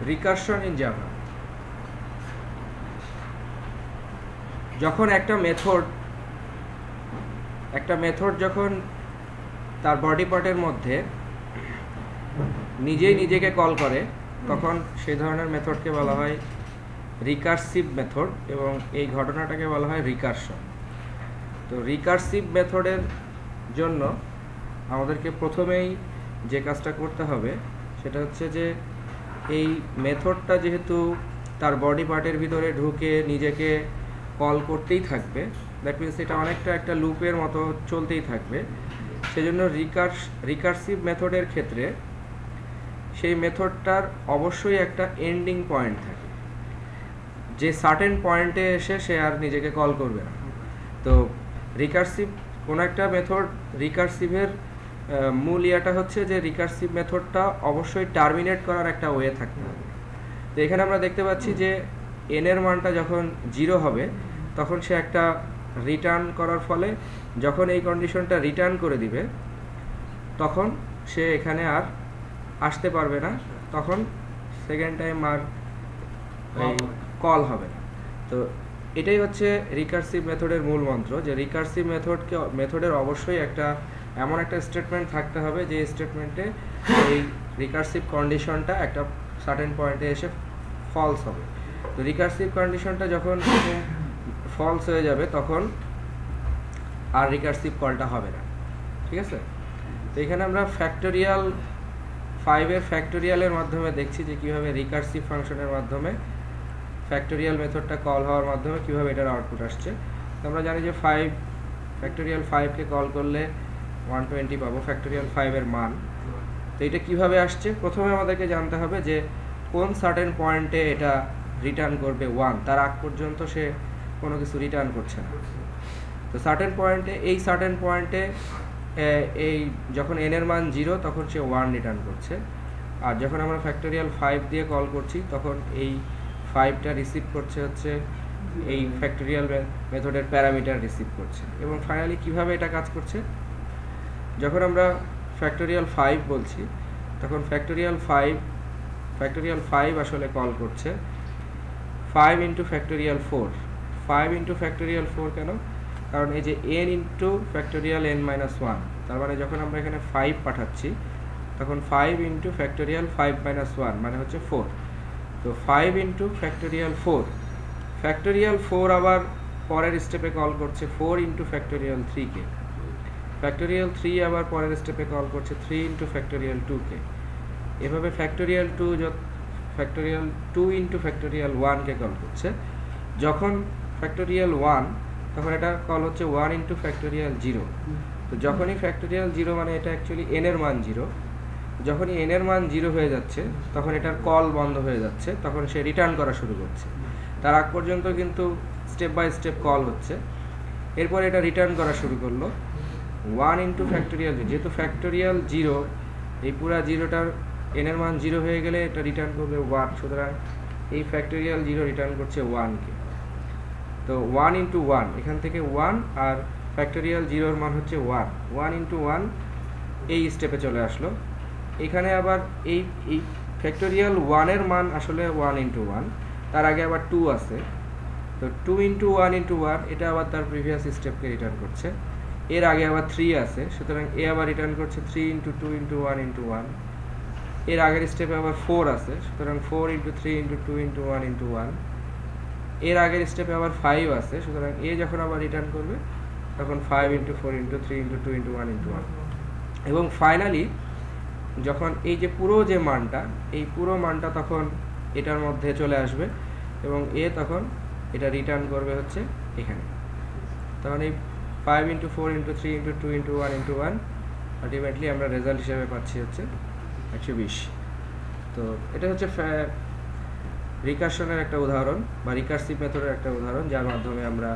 Recursion in Java. যখন একটা method যখন তার বডি পার্টের মধ্যে নিজেই নিজেকে কল করে, তখন সেই ধরনের মেথডকে বলা হয় রিকারসিভ মেথড, এবং এই ঘটনাটাকে বলা হয় রিকারশন। তো রিকারসিভ মেথডের জন্য আমাদেরকে প্রথমেই যে কাজটা করতে হবে সেটা হচ্ছে যে এই মেথডটা যেহেতু তার বডি পার্টের ভিতরে ঢুকে নিজেকে কল করতেই থাকবে, দ্যাট মিনস এটা অনেকটা একটা লুপের মতো চলতেই থাকবে। সেজন্য রিকারসিভ মেথডের ক্ষেত্রে সেই মেথডটার অবশ্যই একটা এন্ডিং পয়েন্ট থাকে, যে সার্টেন পয়েন্টে এসে সে আর নিজেকে কল করবে না। তো রিকারসিভ কোনো একটা মেথড, রিকারসিভের মূল ইয়াটা হচ্ছে যে রিকারসিভ মেথডটা অবশ্যই টার্মিনেট করার একটা ওয়ে থাকতে হবে। তো এখানে আমরা দেখতে পাচ্ছি যে এন এর মানটা যখন 0 হবে তখন সে একটা রিটার্ন করার ফলে যখন এই কন্ডিশনটা রিটার্ন করে দিবে তখন সে এখানে আর আসতে পারবে না, তখন সেকেন্ড টাইম আর কল হবে না। তো এটাই হচ্ছে রিকারসিভ মেথডের মূল মন্ত্র, যে রিকারসিভ মেথডের অবশ্যই এমন একটা স্টেটমেন্ট থাকতে হবে যে স্টেটমেন্টে এই রিকারসিভ কন্ডিশনটা একটা সার্টেন পয়েন্টে এসে ফলস হবে। তো রিকারসিভ কন্ডিশনটা যখন ফলস হয়ে যাবে তখন আর রিকারসিভ কলটা হবে না। ঠিক আছে? তো এখানে আমরা ফ্যাক্টোরিয়াল 5-এর ফ্যাক্টোরিয়ালের মাধ্যমে দেখছি যে কীভাবে রিকারসিভ ফাংশনের মাধ্যমে ফ্যাক্টোরিয়াল মেথডটা কল হওয়ার মাধ্যমে কীভাবে এটার আউটপুট আসছে। তো আমরা জানি যে ফ্যাক্টোরিয়াল 5কে কল করলে 120 পাবো ফ্যাক্টোরিয়াল 5-এর মান। তো এটা কীভাবে আসছে, প্রথমে আমাদেরকে জানতে হবে যে কোন সার্টেন পয়েন্টে এটা রিটার্ন করবে 1, তার আগ পর্যন্ত সে কোনো কিছু রিটার্ন করছে না। তো সার্টেন পয়েন্টে এই যখন n এর মান 0 তখন সে 1 রিটার্ন করছে, আর যখন আমরা ফ্যাক্টোরিয়াল 5 দিয়ে কল করছি তখন এই 5টা রিসিভ করছে হচ্ছে এই ফ্যাক্টোরিয়াল মেথডের প্যারামিটার রিসিভ করছে। এবং ফাইনালি কিভাবে এটা কাজ করছে, যখন আমরা ফ্যাক্টোরিয়াল 5 বলছি তখন ফ্যাক্টোরিয়াল 5 আসলে কল করছে 5 ইন্টু ফ্যাক্টোরিয়াল 4। 5 ইন্টু ফ্যাক্টোরিয়াল 4 কেন? কারণ এই যে n ইন্টু ফ্যাক্টোরিয়াল n-1, তার মানে যখন আমরা এখানে 5 পাঠাচ্ছি তখন 5 ইন্টু ফ্যাক্টোরিয়াল 5-1 মানে হচ্ছে 4। তো 5 ইন্টু ফ্যাক্টোরিয়াল 4 আবার পরের স্টেপে কল করছে 4 ইন্টু ফ্যাক্টোরিয়াল 3কে। ফ্যাক্টোরিয়াল 3 আবার পরের স্টেপে কল করছে 3 ইন্টু ফ্যাক্টোরিয়াল 2কে। এভাবে ফ্যাক্টোরিয়াল 2 ইন্টু ফ্যাক্টোরিয়াল 1কে কল করছে। যখন ফ্যাক্টোরিয়াল 1 তখন এটা কল হচ্ছে 1 ইন্টু ফ্যাক্টোরিয়াল 0। তো যখনই ফ্যাক্টোরিয়াল 0 মানে এটা অ্যাকচুয়ালি n এর মান 0, যখনই n এর মান 0 হয়ে যাচ্ছে তখন এটার কল বন্ধ হয়ে যাচ্ছে, তখন সে রিটার্ন করা শুরু করছে। তার আগ পর্যন্ত কিন্তু স্টেপ বাই স্টেপ কল হচ্ছে, এরপর এটা রিটার্ন করা শুরু করলো 1 ইন্টু ফ্যাক্টোরিয়াল 0। যেহেতু ফ্যাক্টোরিয়াল 0, এই পুরা 0টার n এর মান 0 হয়ে গেলে এটা রিটার্ন করবে 1, সুতরাং এই ফ্যাক্টোরিয়াল 0 রিটার্ন করছে 1কে। তো 1 ইন্টু 1, এখান থেকে 1 আর ফ্যাক্টোরিয়াল 0-এর মান হচ্ছে 1 ইন্টু 1 এই স্টেপে চলে আসলো। এখানে আবার এই ফ্যাক্টোরিয়াল 1-এর মান আসলে 1 ইন্টু 1, তার আগে আবার 2 আছে। তো 2 ইন্টু 1 ইন্টু 1 এটা আবার তার প্রিভিয়াস স্টেপকে রিটার্ন করছে। এর আগে আবার 3 আছে, সুতরাং এ আবার রিটার্ন করছে 3 ইন্টু 2 ইন্টু 1 ইন্টু 1। এর আগের স্টেপে আবার 4 আছে, সুতরাং 4 ইন্টু 3 ইন্টু 2 ইন্টু 1 ইন্টু 1। এর আগের স্টেপে আবার 5 আছে, সুতরাং এ যখন আবার রিটার্ন করবে তখন 5 into 4 into 3 into 2 into 1 into 1। এবং ফাইনালি যখন এই যে পুরো যে মানটা, এই পুরো মানটা তখন এটার মধ্যে চলে আসবে এবং তখন এটা রিটার্ন করবে হচ্ছে এখানে। তখন এই 5 into 4 into 3 into 2 into 1 into 1 ultimately আমরা রেজাল্ট হিসেবে পাচ্ছি হচ্ছে 120। তো এটা হচ্ছে রিকারশনের একটা উদাহরণ বা রিকারসিভ মেথডের একটা উদাহরণ, যার মাধ্যমে আমরা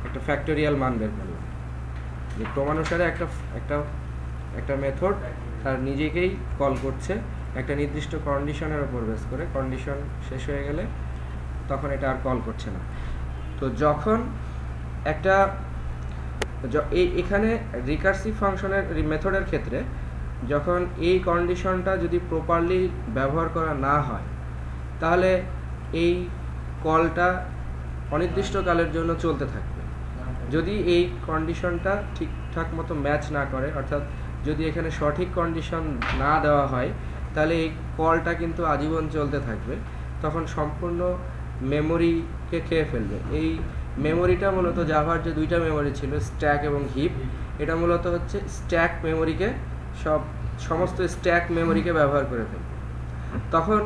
একটা ফ্যাক্টোরিয়াল মান বের করলাম। যে ক্রমানুসারে একটা মেথড তার নিজেকেই কল করছে একটা নির্দিষ্ট কন্ডিশনের উপর বেস করে, কন্ডিশন শেষ হয়ে গেলে তখন এটা আর কল করছে না। তো যখন এখানে রিকারসিভ ফাংশনের মেথডের ক্ষেত্রে যখন এই কন্ডিশনটা যদি প্রপারলি ব্যবহার করা না হয় তাহলে এই কলটা অনির্দিষ্টকালের জন্য চলতে থাকবে। যদি এই কন্ডিশনটা ঠিকঠাক মতো ম্যাচ না করে, অর্থাৎ যদি এখানে সঠিক কন্ডিশন না দেওয়া হয়, তাহলে এই কলটা কিন্তু আজীবন চলতে থাকবে, তখন সম্পূর্ণ মেমোরিকে খেয়ে ফেলবে। এই মেমোরিটা মূলত জাভার যে দুইটা মেমোরি ছিল, স্ট্যাক এবং হিপ, এটা মূলত হচ্ছে স্ট্যাক মেমোরিকে সমস্ত স্ট্যাক মেমোরিকে ব্যবহার করে ফেলবে। তখন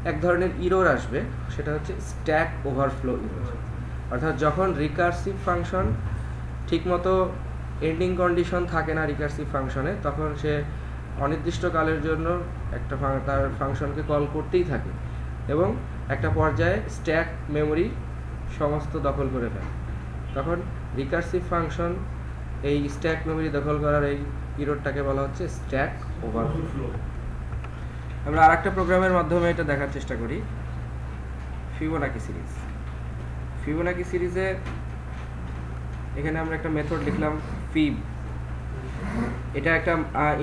এক ধরনের ইরর আসবে, সেটা হচ্ছে স্ট্যাক ওভারফ্লো ইরর। অর্থাৎ যখন রিকার্সিভ ফাংশন ঠিকমতো এন্ডিং কন্ডিশন থাকে না রিকার্সিভ ফাংশনে, তখন সে অনির্দিষ্টকালের জন্য তার ফাংশনকে কল করতেই থাকে এবং একটা পর্যায়ে স্ট্যাক মেমোরি সমস্ত দখল করে ফেলে। তখন রিকার্সিভ ফাংশন এই স্ট্যাক মেমোরি দখল করার এই ইররটাকে বলা হচ্ছে স্ট্যাক ওভারফ্লো। আমরা আরেকটা প্রোগ্রামের মাধ্যমে এটা দেখার চেষ্টা করি, ফিবোনাকি সিরিজ। ফিবোনাকি সিরিজে এখানে আমরা একটা মেথড লিখলাম ফিব, এটা একটা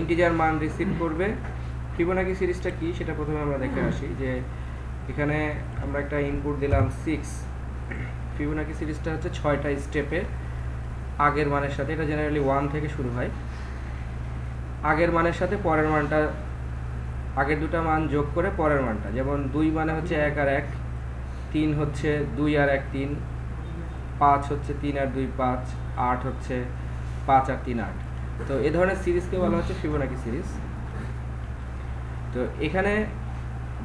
ইন্টিজার মান রিসিভ করবে। ফিবোনাকি সিরিজটা কি সেটা প্রথমে আমরা দেখে আসি। যে এখানে আমরা একটা ইনপুট দিলাম 6। ফিবোনাকি সিরিজটা হচ্ছে 6টা স্টেপে আগের মানের সাথে, এটা জেনারেলি 1 থেকে শুরু হয়, আগের মানের সাথে পরের মানটা, আগের দুটা মান যোগ করে পরের মানটা, যেমন 2 মানে হচ্ছে 1 আর 1, 3 হচ্ছে 2 আর 1 3, 5 হচ্ছে 3 আর 2 5, 8 হচ্ছে 5 আর 3 8। তো এই ধরনের সিরিজকে বলা হচ্ছে ফিবোনাকি সিরিজ। তো এখানে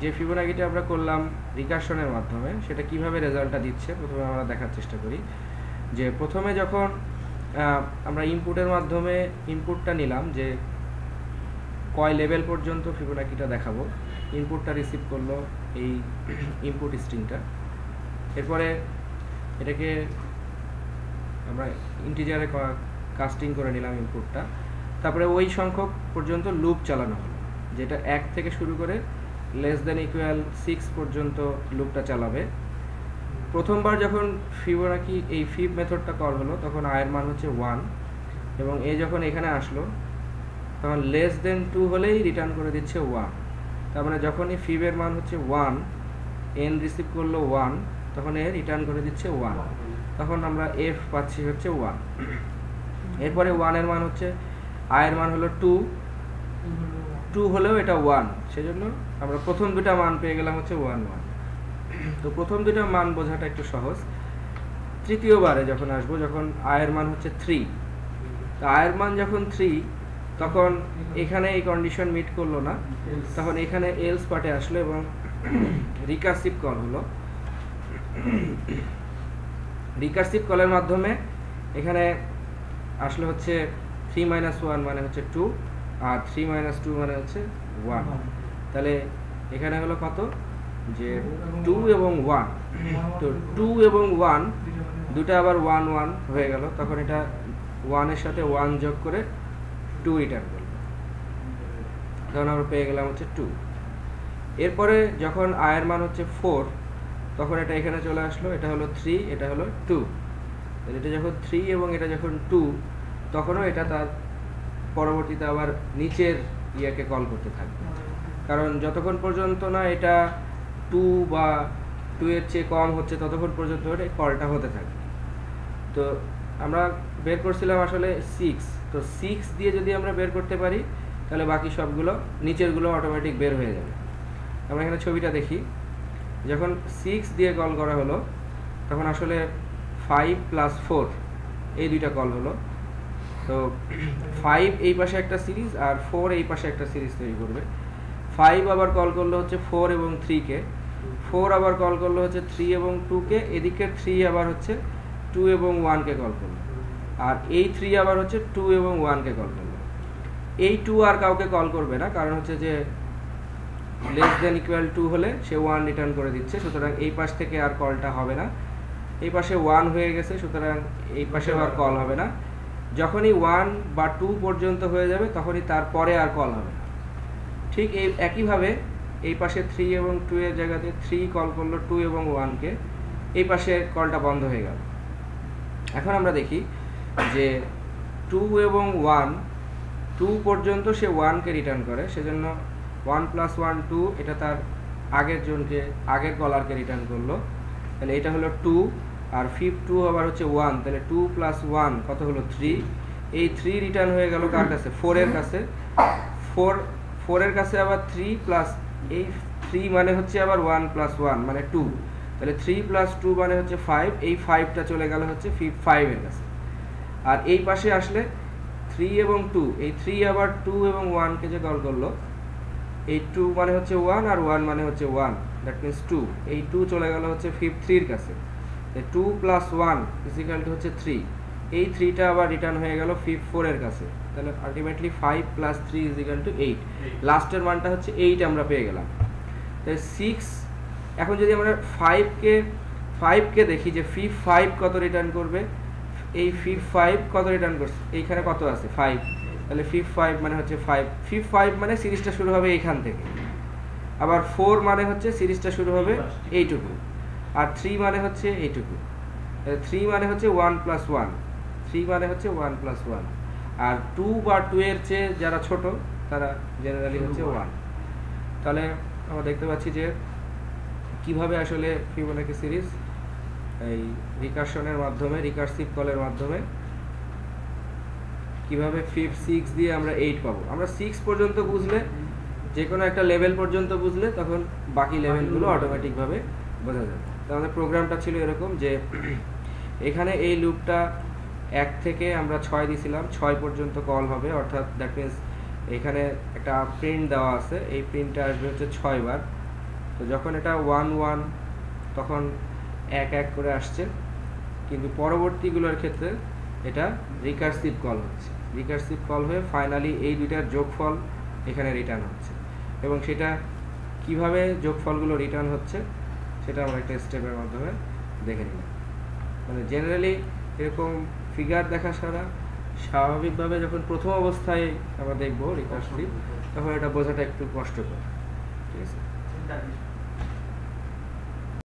যে ফিবোনাকিটা আমরা করলাম রিকার্শনের মাধ্যমে, সেটা কিভাবে রেজাল্টটা দিচ্ছে প্রথমে আমরা দেখার চেষ্টা করি। যে প্রথমে যখন আমরা ইনপুটের মাধ্যমে ইনপুটটা নিলাম, যে কয় লেভেল পর্যন্ত ফিবোনাকিটা দেখাবো, ইনপুটটা রিসিভ করলো এই ইনপুট স্ট্রিংটা, এরপরে এটাকে আমরা ইন্টিজারে কাস্টিং করে নিলাম ইনপুটটা, তারপরে ওই সংখ্যক পর্যন্ত লুপ চালানো হলো, যেটা 1 থেকে শুরু করে <=6 পর্যন্ত লুপটা চালাবে। প্রথমবার যখন ফিবোনাকি এই ফিব মেথডটা কল হলো, তখন আয়ের মান হচ্ছে 1, এবং এ যখন এখানে আসলো তখন <2 হলেই রিটার্ন করে দিচ্ছে 1। তার মানে যখনই ফিবের মান হচ্ছে 1, এন রিসিভ করলো 1, তখন এ রিটার্ন করে দিচ্ছে 1, তখন আমরা এফ পাচ্ছি হচ্ছে 1। এরপরে 1 এর মান হচ্ছে, আয়ের মান হলো 2 হলেও এটা 1, সেজন্য আমরা প্রথম দুটা মান পেয়ে গেলাম হচ্ছে 1 1। তো প্রথম দুটা মান বোঝাটা একটু সহজ। তৃতীয়বারে যখন আসবো, যখন আয়ের মান হচ্ছে 3, তো আয়ের মান যখন 3, তখন এখানে এই কন্ডিশন মিট করলো না, তখন এখানে এলস পার্টে আসলো এবং রিকার্সিভ কল হলো। রিকার্সিভ কলের মাধ্যমে এখানে আসলে হচ্ছে 3 - 1 মানে হচ্ছে 2, আর 3 - 2 মানে হচ্ছে 1। তাহলে এখানে হলো কত, যে 2 এবং 1। তো 2 এবং 1 দুটা আবার 1 1 হয়ে গেল, তখন এটা 1 এর সাথে 1 যোগ করে 2 রিটার্ন করবে, তখন আমরা পেয়ে গেলাম হচ্ছে 2। এরপরে যখন আয়ের মান হচ্ছে 4, তখন এটা এখানে চলে আসলো, এটা হলো 3, এটা হলো 2। এটা যখন 3 এবং এটা যখন 2, তখনও এটা তার পরবর্তীতে আবার নিচের ইয়াকে কল করতে থাকবে, কারণ যতক্ষণ পর্যন্ত না এটা 2 বা 2 এর চেয়ে কম হচ্ছে, ততক্ষণ পর্যন্ত এটা কলটা হতে থাকবে। তো আমরা বের করছিলাম আসলে 6, তো 6 দিয়ে যদি আমরা বের করতে পারি, তাহলে বাকি সবগুলো নিচেরগুলো অটোমেটিক বের হয়ে যাবে। আমরা এখানে ছবিটা দেখি, যখন 6 দিয়ে কল করা হলো, তখন আসলে 5 + 4 এই দুইটা কল হলো। তো 5 এই পাশে একটা সিরিজ আর 4 এই পাশে একটা সিরিজ তৈরি করবে। 5 আবার কল করলো হচ্ছে 4 এবং 3 কে, 4 আবার কল করলো হচ্ছে 3 এবং 2 কে, এদিকে 3 আবার হচ্ছে 2 এবং 1 কে কল করলো, আর এই 3 আবার হচ্ছে 2 এবং 1 কে কল করলো। এই 2 আর কাউকে কল করবে না, কারণ হচ্ছে যে <2 হলে সে 1 রিটার্ন করে দিচ্ছে, সুতরাং এই পাশ থেকে আর কলটা হবে না। এই পাশে 1 হয়ে গেছে, সুতরাং এই পাশে আর কল হবে না। যখনই 1 বা 2 পর্যন্ত হয়ে যাবে, তখনই তারপরে আর কল হবে না। ঠিক এই একইভাবে এই পাশে 3 এবং 2 এর জায়গাতে 3 কল করলো 2 এবং 1 কে, এই পাশে কলটা বন্ধ হয়ে গেল। এখন আমরা দেখি যে 2 এবং 1 2 পর্যন্ত সে 1 কে রিটার্ন করে, সেজন্য 1 + 1 2, এটা তার আগের কলারকে রিটার্ন করলো, তাহলে এটা হলো 2, আর 2 আবার হচ্ছে 1, তাহলে 2 + 1 কত হলো 3। এই 3 রিটার্ন হয়ে গেল কার কাছে? 4 এর কাছে। 4 এর কাছে আবার 3 প্লাস এই 3 মানে হচ্ছে আবার 1 + 1 মানে 2, তাহলে 3 + 2 মানে হচ্ছে 5, এই 5টা চলে গেল হচ্ছে 5 এর কাছে। আর এই পাশে আসলে 3 এবং 2, এই 3 আবার 2 এবং 1 কে যে কল করলো, এই 2 মানে হচ্ছে 1 আর 1 মানে হচ্ছে 1, দ্যাট মিন্স 2, এই 2 চলে গেল হচ্ছে 3 এর কাছে। 2 + 1 = হচ্ছে 3, এই 3টা আবার রিটার্ন হয়ে গেল 4 এর কাছে, তাহলে আলটিমেটলি 5 + 3 = 8, লাস্টের মানটা হচ্ছে 8 আমরা পেয়ে গেলাম। তাই 6, এখন যদি আমরা 5 কে দেখি যে 5 কত রিটার্ন করবে, এই 5 কত রিটার্ন করছে, এইখানে কত আছে 5, তাহলে 5 মানে হচ্ছে 5 মানে সিরিজটা শুরু হবে এইখান থেকে, আবার 4 মানে হচ্ছে সিরিজটা শুরু হবে এইটুকু, আর 3 মানে হচ্ছে এইটুকু, 3 মানে হচ্ছে 1 + 1, 3 মানে হচ্ছে 1 + 1, আর 2 বা 2 এর চেয়ে যারা ছোট তারা জেনারেলি হচ্ছে 1। তাহলে আমরা দেখতে পাচ্ছি যে কিভাবে আসলে ফিবোনাকি সিরিজ এই রিকারশনের মাধ্যমে, রিকারসিভ কলের মাধ্যমে কিভাবে 6 দিয়ে আমরা 8 পাবো। আমরা 6 পর্যন্ত বুঝলে, যে কোনো একটা লেভেল পর্যন্ত বুঝলে, তখন বাকি লেভেলগুলো অটোমেটিকভাবে বোঝা যাবে। তো আমাদের প্রোগ্রামটা ছিল এরকম যে এখানে এই লুপটা 1 থেকে আমরা 6 দিয়েছিলাম, 6 পর্যন্ত কল হবে, অর্থাৎ দ্যাট মিনস এখানে একটা প্রিন্ট দেওয়া আছে, এই প্রিন্টটা আসবে হচ্ছে 6 বার। তো যখন এটা 1 1 তখন 1 1 করে আসছে, কিন্তু পরবর্তীগুলোর ক্ষেত্রে এটা রিকারসিভ কল হচ্ছে, রিকারসিভ কল হয়ে ফাইনালি এই দুইটার যোগফল এখানে রিটার্ন হচ্ছে। এবং সেটা কিভাবে যোগফলগুলো রিটার্ন হচ্ছে সেটা আমরা একটা স্টেপের মাধ্যমে দেখে নিলাম। মানে জেনারেলি এরকম ফিগার দেখা ছাড়া স্বাভাবিকভাবে যখন প্রথম অবস্থায় আমরা দেখবো রিকারসিভ, তখন এটা বোঝাটা একটু কষ্টকর। ঠিক আছে।